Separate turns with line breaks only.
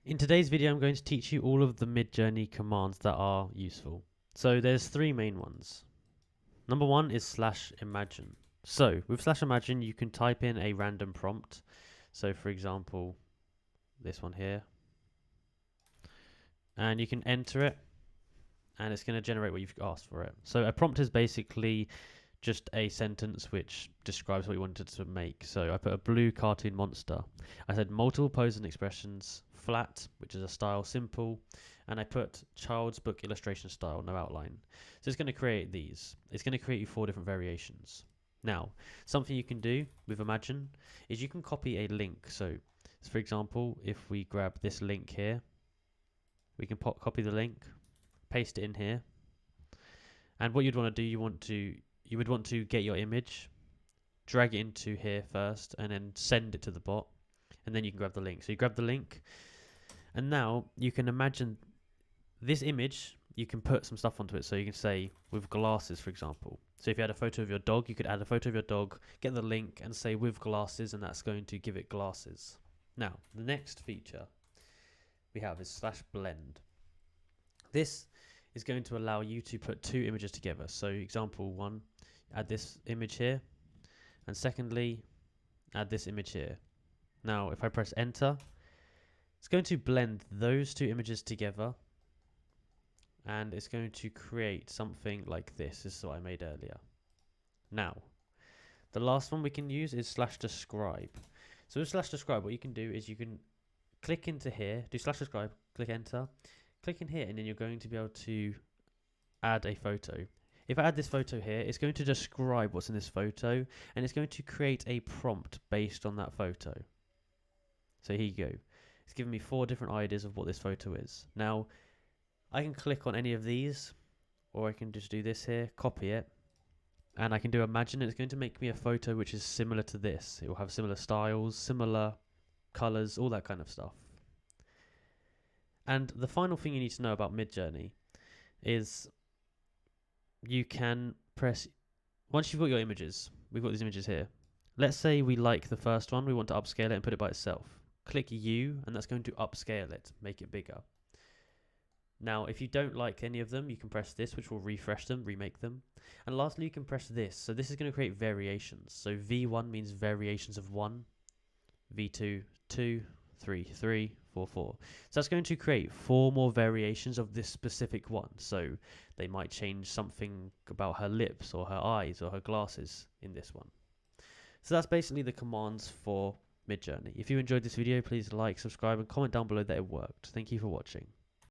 In today's video, I'm going to teach you all of the Midjourney commands that are useful. So there's three main ones. Number one is /imagine. So with /imagine, you can type in a random prompt. So for example, this one here, and you can enter it, and it's going to generate what you've asked for it. So a prompt is basically just a sentence which describes what you wanted to make. So I put a blue cartoon monster. I said multiple poses and expressions, flat, which is a style, simple, and I put child's book illustration style, no outline. So it's going to create these. It's going to create you 4 different variations. Now, something you can do with Imagine is you can copy a link. So, for example, if we grab this link here, we can copy the link, paste it in here, and what you'd want to do, you would want to get your image, drag it into here first, and then send it to the bot, and then you can grab the link. So you grab the link, and now you can imagine this image, you can put some stuff onto it. So you can say with glasses, for example. So if you had a photo of your dog, you could add a photo of your dog, get the link, and say with glasses, and that's going to give it glasses. Now, the next feature we have is /blend. This is going to allow you to put 2 images together. So example 1, add this image here, and secondly, add this image here. Now, if I press enter, it's going to blend those 2 images together, and it's going to create something like this. This is what I made earlier. Now, the last one we can use is /describe. So with /describe, what you can do is you can click into here, do /describe, click enter, click in here, and then you're going to be able to add a photo. If I add this photo here, it's going to describe what's in this photo, and it's going to create a prompt based on that photo. So here you go. It's giving me 4 different ideas of what this photo is. Now, I can click on any of these, or I can just do this here, copy it, and I can do Imagine. It's going to make me a photo which is similar to this. It will have similar styles, similar colors, all that kind of stuff. And the final thing you need to know about Midjourney is you can press, once you've got your images, we've got these images here. Let's say we like the first one, we want to upscale it and put it by itself. Click U, and that's going to upscale it, make it bigger. Now, if you don't like any of them, you can press this, which will refresh them, remake them. And lastly, you can press this. So this is going to create variations. So V1 means variations of 1, V2, 2, 3, 3, 4, 4. So that's going to create 4 more variations of this specific one. So they might change something about her lips or her eyes or her glasses in this one. So that's basically the commands for Midjourney. If you enjoyed this video, please like, subscribe, and comment down below that it worked. Thank you for watching.